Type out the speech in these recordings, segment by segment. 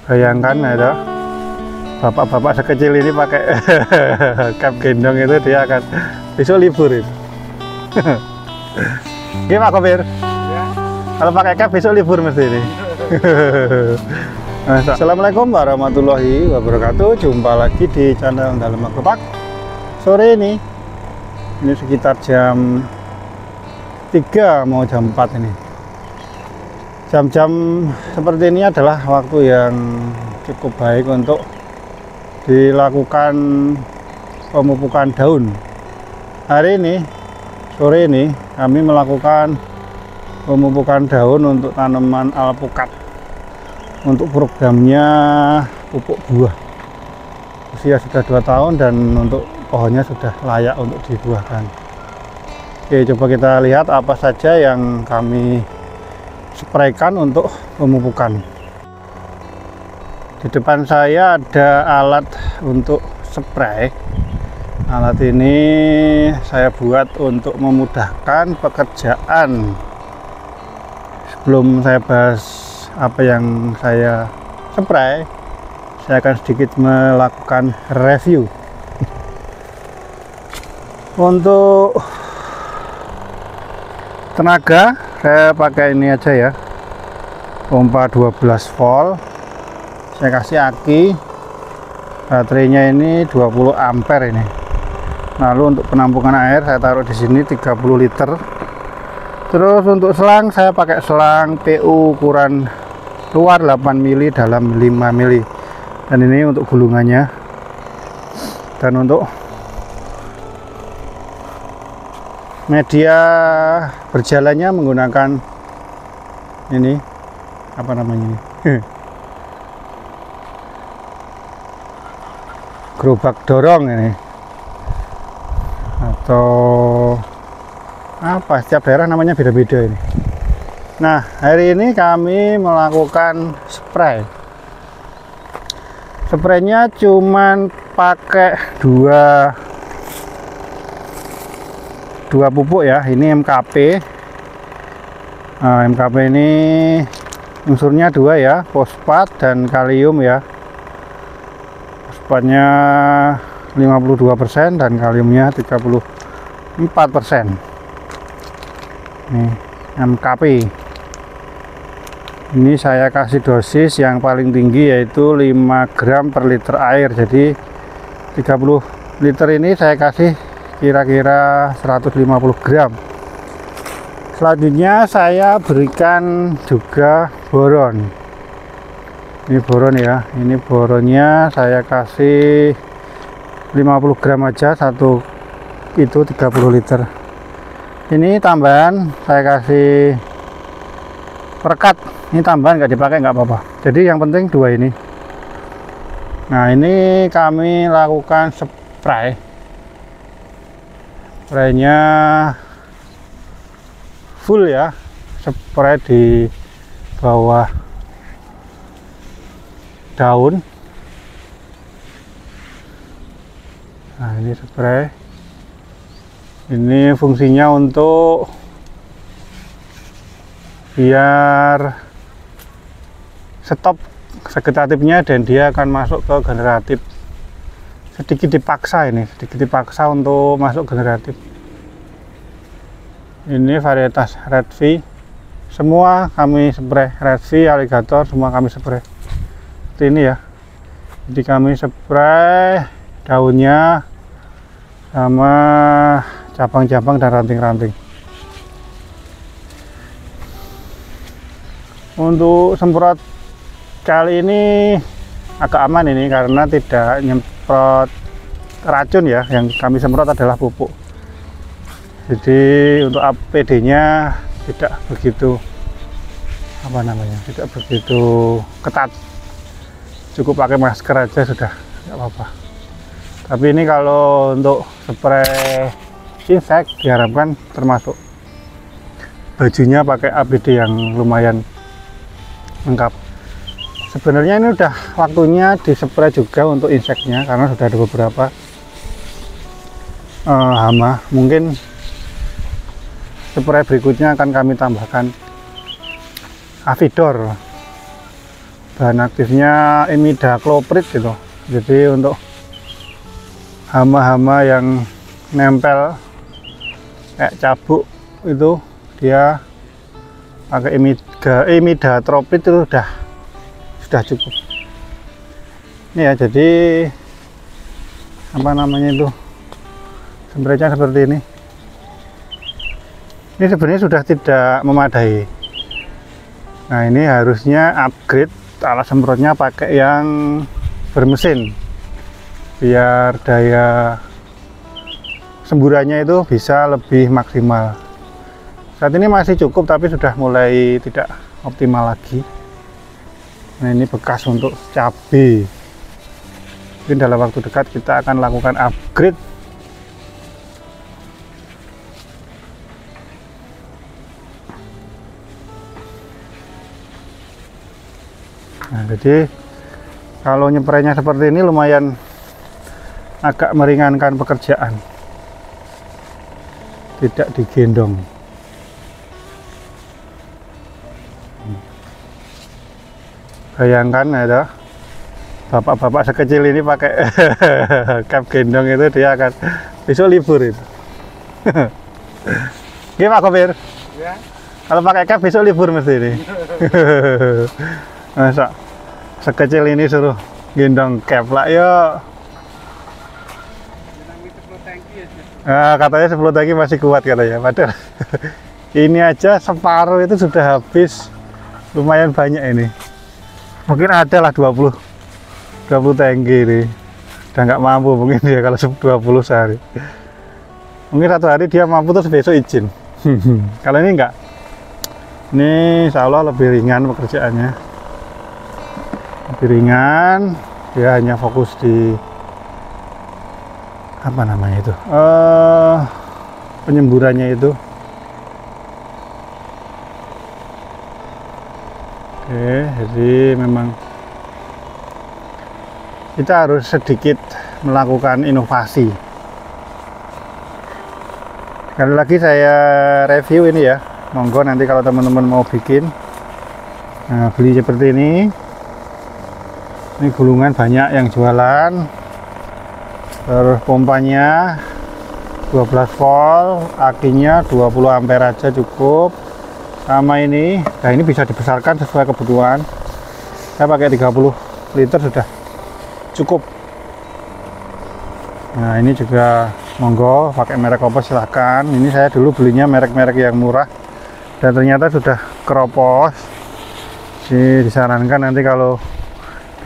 Bayangkan itu bapak-bapak sekecil ini pakai cap gendong itu dia akan besok libur itu. Gimana Pak Kopir? Ya. Kalau pakai cap besok libur mesti ini. Assalamualaikum warahmatullahi wabarakatuh. Jumpa lagi di channel Dalam Gerobak. Sore ini sekitar jam 3 mau jam 4 ini. Jam-jam seperti ini adalah waktu yang cukup baik untuk dilakukan pemupukan daun. Hari ini, sore ini, kami melakukan pemupukan daun untuk tanaman alpukat. Untuk programnya pupuk buah. Usia sudah 2 tahun dan untuk pohonnya sudah layak untuk dibuahkan. Oke, coba kita lihat apa saja yang kami spraykan untuk pemupukan. Di depan saya ada alat untuk spray. Alat ini saya buat untuk memudahkan pekerjaan. Sebelum saya bahas apa yang saya spray, saya akan sedikit melakukan review. Untuk tenaga saya pakai ini aja ya, pompa 12 volt. Saya kasih aki, baterainya ini 20 ampere ini. Lalu untuk penampungan air saya taruh di sini 30 liter. Terus untuk selang saya pakai selang PU ukuran luar 8 mili, dalam 5 mili. Dan ini untuk gulungannya. Dan untuk media berjalannya menggunakan ini, apa namanya ini, gerobak dorong ini, atau apa, setiap daerah namanya beda-beda ini. Nah, hari ini kami melakukan spray. Spraynya cuman pakai dua pupuk ya. Ini MKP. Nah, MKP ini unsurnya 2 ya, fosfat dan kalium ya. Fosfatnya 52% dan kaliumnya 34%. Nih, MKP. Ini saya kasih dosis yang paling tinggi yaitu 5 gram per liter air. Jadi 30 liter ini saya kasih kira-kira 150 gram. Selanjutnya saya berikan juga boron. Ini boron ya, ini boronnya saya kasih 50 gram aja, satu itu 30 liter. Ini tambahan saya kasih perekat. Ini tambahan nggak dipakai nggak apa-apa. Jadi yang penting 2 ini. Nah, ini kami lakukan spray. Spraynya full ya, spray di bawah daun. Nah, ini spray. Ini fungsinya untuk biar stop vegetatifnya dan dia akan masuk ke generatif. Sedikit dipaksa untuk masuk generatif. Ini varietas Red V. Semua kami spray, Red V, Alligator, semua kami spray. Seperti ini ya. Jadi kami spray daunnya sama cabang-cabang dan ranting-ranting. Untuk semprot kali ini agak aman ini karena tidak nyemprot racun ya. Yang kami semprot adalah pupuk. Jadi untuk APD nya tidak begitu tidak begitu ketat. Cukup pakai masker aja sudah, nggak apa-apa. Tapi ini kalau untuk spray insek diharapkan termasuk bajunya pakai APD yang lumayan lengkap. Sebenarnya ini udah waktunya dispray juga untuk inseknya karena sudah ada beberapa hama. Mungkin spray berikutnya akan kami tambahkan Avidor bahan aktifnya imidacloprid gitu. Jadi untuk hama-hama yang nempel kayak cabuk itu dia pakai imidacloprid itu sudah cukup. Ini ya, jadi apa namanya itu, spraynya seperti ini. Ini sebenarnya sudah tidak memadai. Nah, ini harusnya upgrade alat semprotnya pakai yang bermesin biar daya semburannya itu bisa lebih maksimal. Saat ini masih cukup tapi sudah mulai tidak optimal lagi. Nah, ini bekas untuk cabai. Mungkin dalam waktu dekat kita akan lakukan upgrade. Nah, jadi kalau nyepraynya seperti ini lumayan agak meringankan pekerjaan, tidak digendong. Bayangkan ada bapak-bapak sekecil ini pakai cap gendong, itu dia akan besok libur itu. Gimana Pak Kopir? Ya. Kalau pakai cap besok libur mesti ini. Masa sekecil ini suruh gendong cap lah, yuk. Nah, katanya 10 tangki masih kuat katanya, padahal ini aja separuh itu sudah habis. Lumayan banyak ini, mungkin ada lah 20 tangki ini. Udah nggak mampu mungkin dia kalau 20 sehari. Mungkin satu hari dia mampu terus besok izin. Kalau ini enggak, ini insya Allah lebih ringan pekerjaannya, lebih ringan. Dia hanya fokus di apa namanya itu, penyemburannya itu. Oke, jadi memang kita harus sedikit melakukan inovasi. Sekali lagi saya review ini ya, monggo nanti kalau teman-teman mau bikin, nah, beli seperti ini. Ini gulungan banyak yang jualan. Terus pompanya 12 volt, akinya 20 ampere aja cukup. Sama ini, nah ini bisa dibesarkan sesuai kebutuhan. Saya pakai 30 liter sudah cukup. Nah, ini juga monggo pakai merek apa silahkan. Ini saya dulu belinya merek-merek yang murah dan ternyata sudah keropos. Jadi disarankan nanti kalau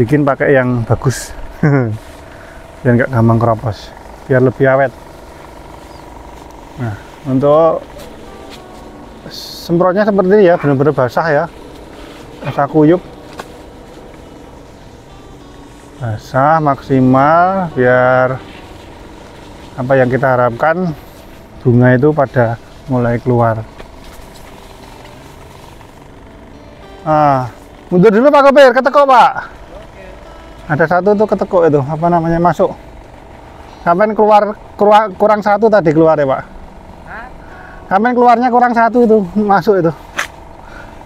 bikin pakai yang bagus. Biar nggak gampang keropos, biar lebih awet. Nah, untuk semprotnya seperti ini ya, benar-benar basah ya, basah kuyup, basah maksimal biar apa yang kita harapkan, bunga itu pada mulai keluar. Mundur dulu Pak Kopir, ketekuk Pak. Ada satu tuh ketekuk itu, apa namanya, masuk. Sampai kurang satu tadi keluar ya Pak. Sampai keluarnya kurang satu itu, masuk itu.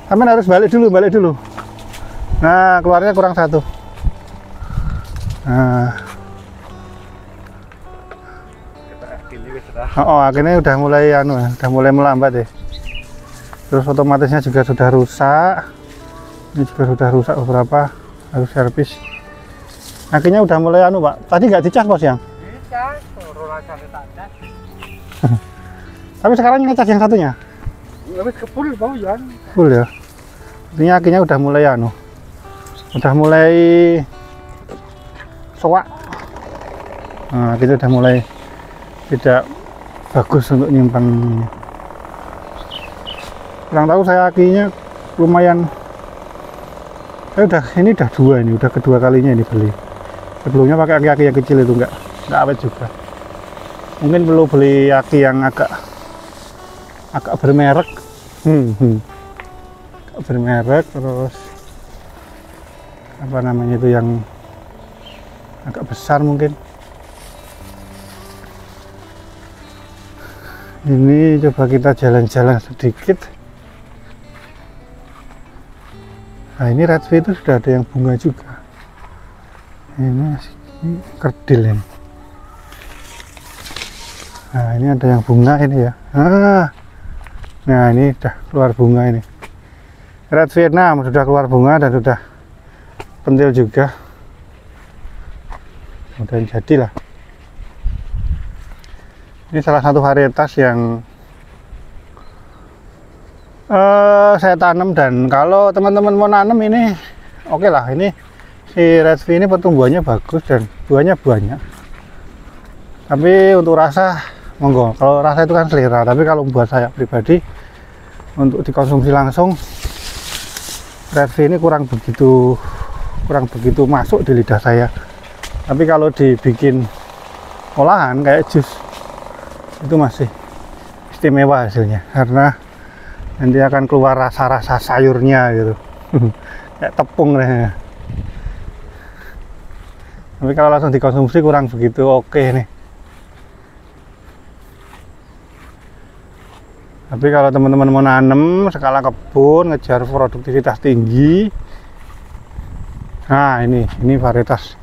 Sampai harus balik dulu. Nah, keluarnya kurang satu. Nah. Akhirnya udah mulai melambat ya. Terus otomatisnya juga sudah rusak. Ini juga sudah rusak beberapa, harus servis. Akhirnya udah mulai Pak. Tadi nggak dicas Bos yang? Dicas, tapi sekarang ngecas yang satunya? Lebih ke full bau ya. Full ya. Artinya akhirnya udah mulai udah mulai soak. Nah, kita udah mulai tidak bagus untuk nyimpan. Kurang tahu saya akinya lumayan. Ini udah dua, ini udah kedua kalinya ini beli. Sebelumnya pakai aki-aki yang kecil itu enggak awet juga. Mungkin perlu beli aki yang agak bermerek. Bermerek, terus apa namanya itu yang agak besar mungkin. Ini coba kita jalan-jalan sedikit. Nah ini red V itu sudah ada yang bunga juga. Ini kerdil ini. Nah ini ada yang bunga ini ya. Nah ini sudah keluar bunga ini. Red Vietnam sudah keluar bunga dan sudah pentil juga. Mudah-mudahan jadilah. Ini salah satu varietas yang saya tanam, dan kalau teman-teman mau nanam ini oke lah. Ini si Red V ini pertumbuhannya bagus dan buahnya banyak. Tapi untuk rasa monggo, kalau rasa itu kan selera, tapi kalau buat saya pribadi untuk dikonsumsi langsung Red V ini kurang begitu masuk di lidah saya. Tapi kalau dibikin olahan kayak jus itu masih istimewa hasilnya, karena nanti akan keluar rasa-rasa sayurnya gitu. Kayak tepung deh. Tapi kalau langsung dikonsumsi kurang begitu oke nih. Tapi kalau teman-teman mau nanam skala kebun, ngejar produktivitas tinggi, nah ini varietas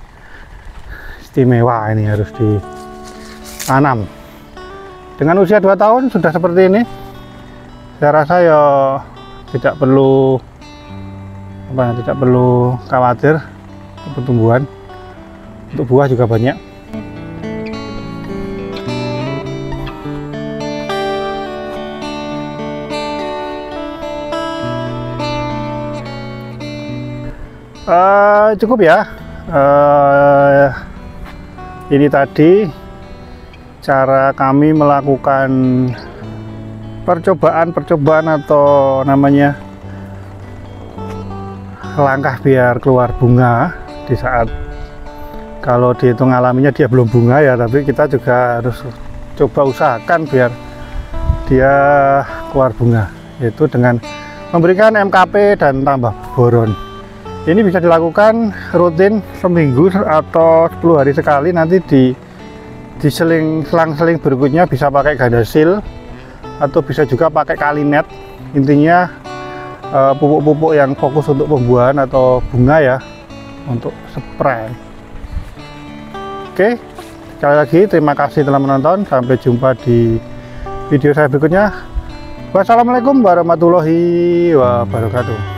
istimewa, ini harus ditanam. Dengan usia 2 tahun sudah seperti ini, saya rasa ya tidak perlu khawatir untuk pertumbuhan. Untuk buah juga banyak. Cukup ya. Ini tadi cara kami melakukan percobaan atau namanya langkah biar keluar bunga di saat, kalau dihitung alaminya dia belum bunga ya, tapi kita juga harus coba usahakan biar dia keluar bunga, yaitu dengan memberikan MKP dan tambah boron. Ini bisa dilakukan rutin seminggu atau 10 hari sekali. Nanti di selang-seling berikutnya bisa pakai Gandasil atau bisa juga pakai Kalinet. Intinya pupuk-pupuk yang fokus untuk pembuahan atau bunga ya, untuk spray. Oke, sekali lagi terima kasih telah menonton. Sampai jumpa di video saya berikutnya. Wassalamualaikum warahmatullahi wabarakatuh.